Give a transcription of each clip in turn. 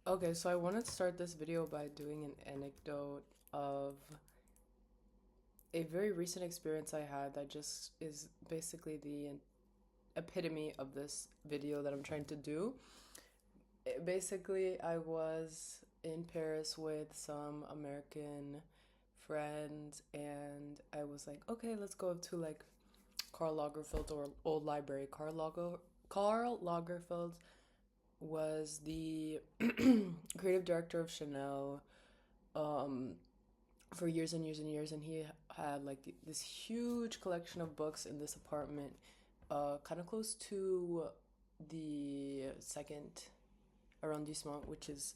Okay, so I want to start this video by doing an anecdote of a very recent experience I had that just is basically the epitome of this video that I'm trying to do. Basically, I was in Paris with some American friends, and I was like, okay, let's go to like Karl Lagerfeld's or old library. Karl Lagerfeld was the creative director of Chanel um, for years and years and years, and he had like this huge collection of books in this apartment, kind of close to the second arrondissement, which is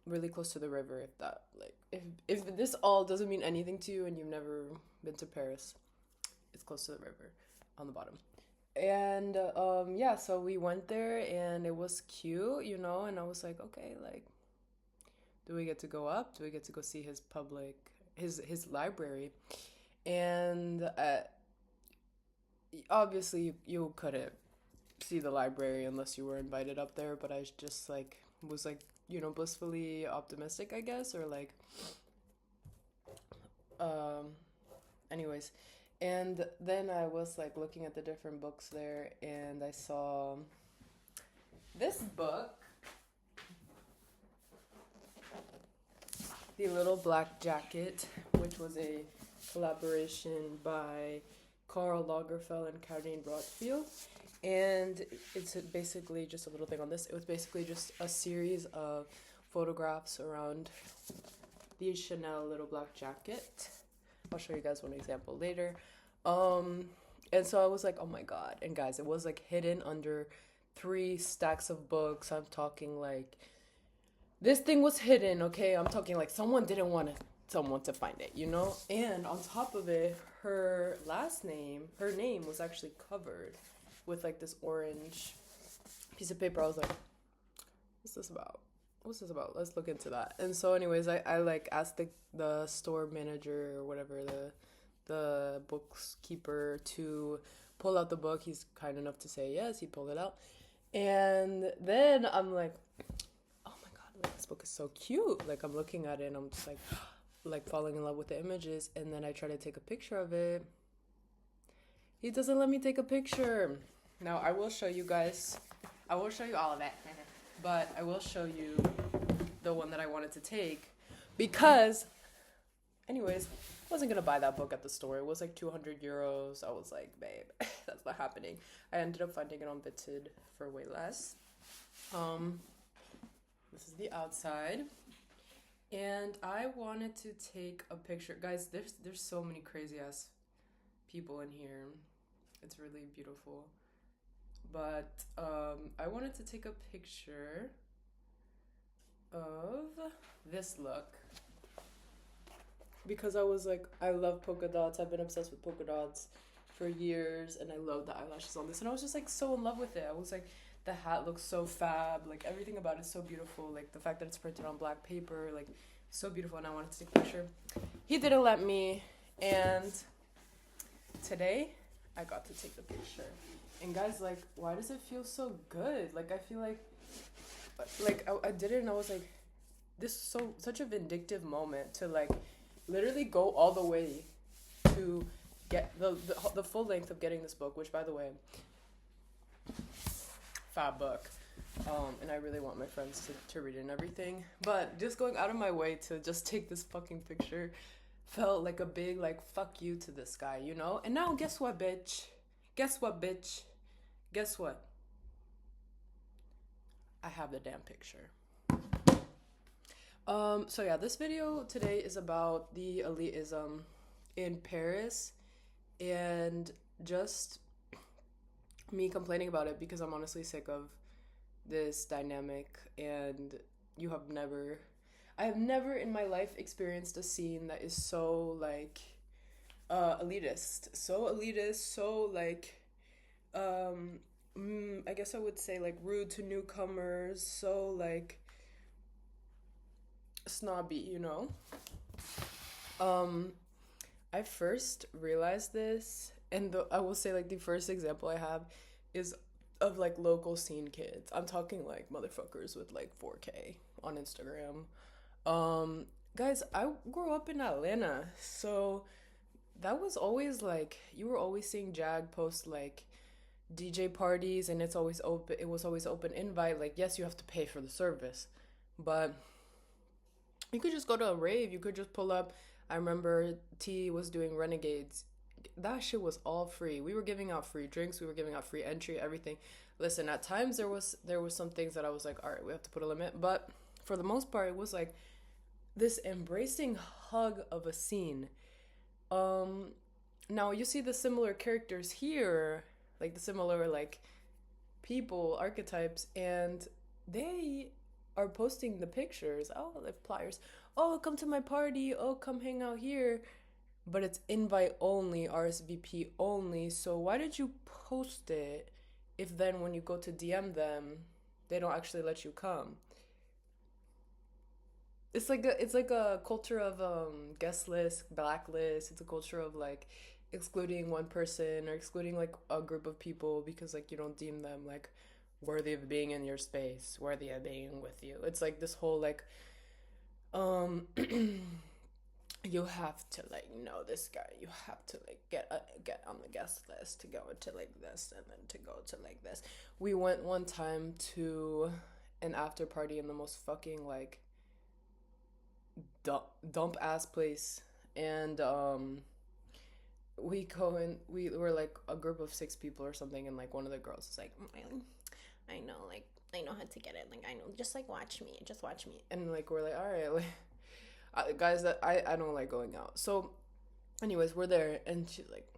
really close to the river. If that like if this all doesn't mean anything to you and you've never been to Paris, it's close to the river on the bottom. And yeah, so we went there and it was cute, and I was like, okay, like, do we get to go up? Do we get to go see his his library? And obviously you couldn't see the library unless you were invited up there, but I just like was like, blissfully optimistic, I guess, or like um anyways. And then I was like looking at the different books there and I saw this book, The Little Black Jacket, which was a collaboration by Karl Lagerfeld and Karine Rothfield. And it's basically just a little thing on this. It was basically just a series of photographs around the Chanel Little Black Jacket. I'll show you guys one example later. Um, and so I was like, oh my god. And guys, it was like hidden under three stacks of books. I'm talking like this thing was hidden, okay? I'm talking like someone didn't want someone to find it, you know? And on top of it, her name was actually covered with like this orange piece of paper. I was like, what's this about? What's this about? Let's look into that. And so anyways, I like asked the store manager or whatever, the bookkeeper to pull out the book. He's kind enough to say yes, he pulled it out. And then I'm like, oh my god, like, this book is so cute. Like I'm looking at it and I'm just like falling in love with the images. And then I try to take a picture of it. He doesn't let me take a picture. Now I will show you guys. I will show you all of it, but I will show you the one that I wanted to take because, anyways, I wasn't gonna buy that book at the store. It was like 200 euros. I was like, babe, that's not happening. I ended up finding it on Bitted for way less. Um, this is the outside. And I wanted to take a picture. Guys, there's so many crazy ass people in here. It's really beautiful. But I wanted to take a picture of this look because I was like, I love polka dots. I've been obsessed with polka dots for years, and I love the eyelashes on this. And I was just like so in love with it. I was like, the hat looks so fab. Like everything about it is so beautiful. Like the fact that it's printed on black paper, like so beautiful. And I wanted to take a picture. He didn't let me, and today I got to take the picture. And guys, like, why does it feel so good? Like I feel like I did it, and I was like, this is such a vindictive moment to like literally go all the way to get the full length of getting this book, which by the way, fab book. And I really want my friends to read it and everything. But just going out of my way to just take this fucking picture felt like a big like fuck you to this guy, you know? And now guess what, bitch? Guess what, bitch? Guess what? I have the damn picture. So yeah, this video today is about the elitism in Paris and just me complaining about it because I'm honestly sick of this dynamic, and you have never I have never in my life experienced a scene that is so like elitist, so like I guess I would say like rude to newcomers, so like snobby, you know? Um, I first realized this, and I will say like the first example I have is of like local scene kids. I'm talking like motherfuckers with like 4K on Instagram. Um, Guys, I grew up in Atlanta, so that was always like you were always seeing Jag post like DJ parties, and it's always open. It was always open invite. Like, yes, you have to pay for the service, but you could just go to a rave. You could just pull up. I remember T was doing Renegades. That shit was all free. We were giving out free drinks. We were giving out free entry. Everything. Listen, at times there was some things that I was like, all right, we have to put a limit. But for the most part, it was like this embracing hug of a scene. Um, Now you see the similar characters here, like the similar like people archetypes, and they are posting the pictures. Oh, the flyers. Oh, come to my party. Oh, come hang out here. But it's invite only, RSVP only. So why did you post it if then when you go to DM them, they don't actually let you come? It's like a culture of guest list, blacklist. It's a culture of like excluding one person or excluding like a group of people because like you don't deem them like worthy of being in your space, worthy of being with you. It's like this whole like um you have to like know this guy. You have to like get on the guest list to go into like this and then to go to like this. We went one time to an after party in the most fucking like dump ass place, and we go in. We were like a group of 6 people or something, and like one of the girls is like, I know, like I know how to get it. Like I know, just watch me. And like we're like, all right, like guys, that I don't like going out. So, anyways, we're there, and she's like,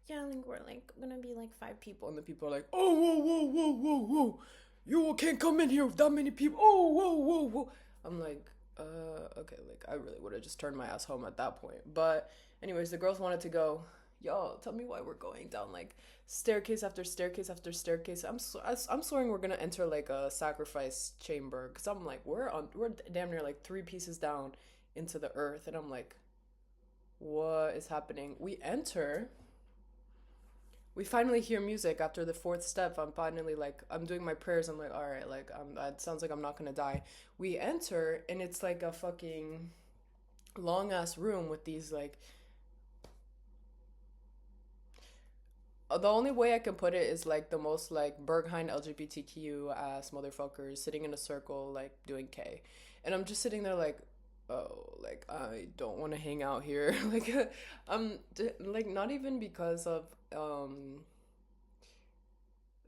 yeah, like we're like gonna be like 5 people, and the people are like, oh, whoa, you can't come in here with that many people. Oh, whoa. I'm like, okay, like I really would have just turned my ass home at that point. But anyways, the girls wanted to go. Yo, tell me why we're going down like staircase after staircase after staircase. I'm swearing we're gonna enter like a sacrifice chamber because I'm like we're damn near like 3 pieces down into the earth, and I'm like, what is happening? We enter. We finally hear music after the 4th step. I'm finally like, I'm doing my prayers. I'm like, all right, like, it sounds like I'm not gonna die. We enter, and it's like a fucking long ass room with these like. The only way I can put it is like the most like Berghain LGBTQ ass motherfuckers sitting in a circle like doing K, and I'm just sitting there like, oh, like I don't want to hang out here. Like, like not even because of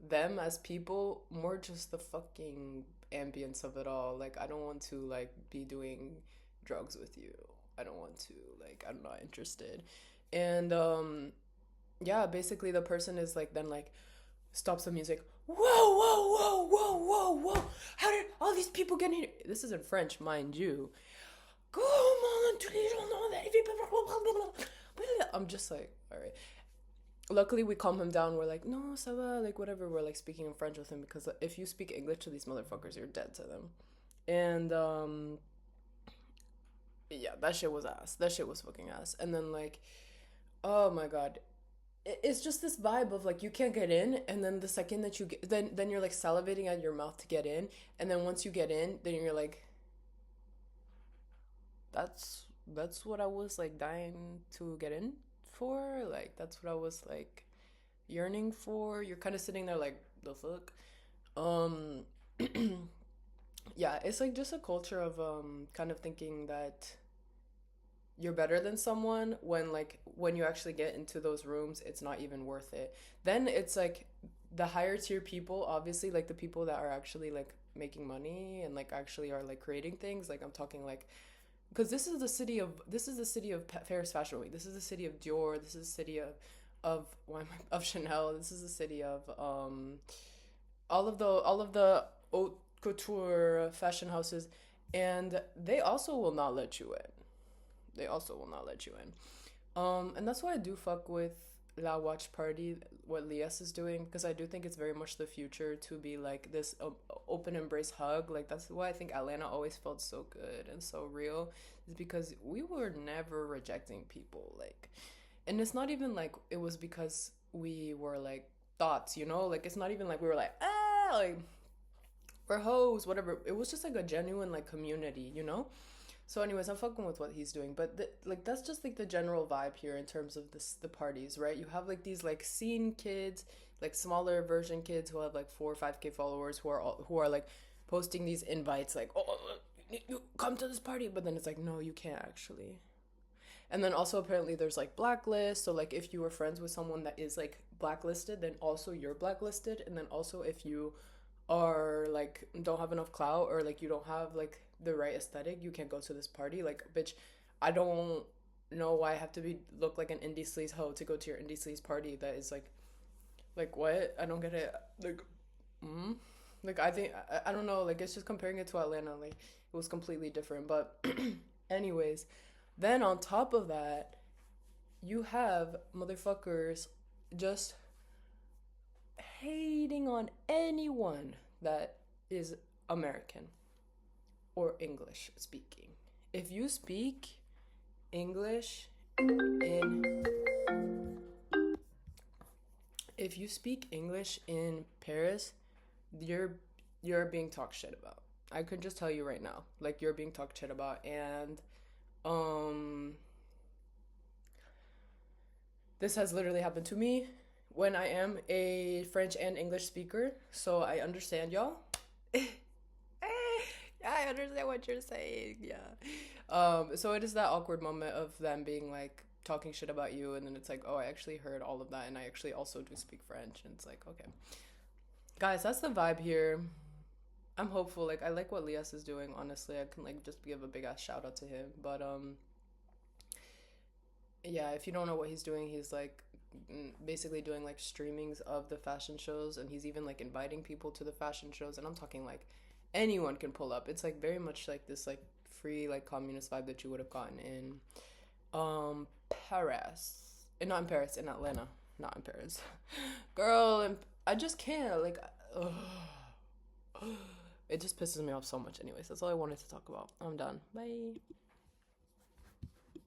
them as people, more just the fucking ambience of it all. Like I don't want to like be doing drugs with you. I don't want to like I'm not interested. And yeah, basically the person is like then like stops the music. Whoa. How did all these people get in here? This is in French, mind you. Come on, do you don't know that? I'm just like, all right. Luckily, we calm him down. We're like, no, ça va, like whatever. We're like speaking in French with him because if you speak English to these motherfuckers, you're dead to them. And yeah, that shit was ass. That shit was fucking ass. And then like, oh my god, it's just this vibe of like you can't get in, and then the second that you get, then you're like salivating at your mouth to get in, and then once you get in, then you're like, that's what I was like dying to get in for. Like that's what I was like yearning for. You're kind of sitting there like the fuck. Um, yeah, it's like just a culture of kind of thinking that you're better than someone when you actually get into those rooms, it's not even worth it. Then it's like the higher tier people, obviously, like the people that are actually like making money and like actually are like creating things. Like I'm talking like because this is the city of Paris Fashion Week. This is the city of Dior. This is the city of why am of Chanel. This is the city of all of the haute couture fashion houses, and they also will not let you in. They also will not let you in. And that's why I do fuck with La Watch Party, what Lias is doing, because I do think it's very much the future to be like this open embrace hug. Like that's why I think Atlanta always felt so good and so real, is because we were never rejecting people. Like, and it's not even like it was because we were like thoughts, you know? Like, it's not even like we were like, like, we're hoes, whatever. It was just like a genuine, like, community, you know? So, anyways, I'm fucking with what he's doing, but like that's just like the general vibe here in terms of the parties, right? You have like these like scene kids, like smaller version kids who have like 4 or 5K followers who are like posting these invites, like, oh, you come to this party, but then it's like, no, you can't actually. And then also apparently there's like blacklists, so like if you were friends with someone that is like blacklisted, then also you're blacklisted, and then also if you or like don't have enough clout or like you don't have like the right aesthetic, you can't go to this party. Like, bitch, I don't know why I have to be look like an indie sleaze hoe to go to your indie sleaze party that is like what? I don't get it. Like, mm? Like I think I don't know, like it's just comparing it to Atlanta, like it was completely different. But anyways, then on top of that, you have motherfuckers just hating on anyone that is American or English speaking. If you speak English in if you speak English in Paris, you're you're being talked shit about. I could just tell you right now, like you're being talked shit about, and um, this has literally happened to me when I am a French and English speaker, so I understand y'all. I understand what you're saying. Yeah. So it is that awkward moment of them being like talking shit about you, and then it's like, oh, I actually heard all of that, and I actually also do speak French, and it's like, okay, guys, that's the vibe here. I'm hopeful. Like, I like what Lias is doing. Honestly, I can like just give a big ass shout out to him. But yeah, if you don't know what he's doing, he's like basically doing like streamings of the fashion shows, and he's even like inviting people to the fashion shows, and I'm talking like anyone can pull up. It's like very much like this like free like communist vibe that you would have gotten in Paris. And not in Paris, in Atlanta. Not in Paris. Girl, and I just can't like ugh. It just pisses me off so much. Anyways, that's all I wanted to talk about. I'm done. Bye.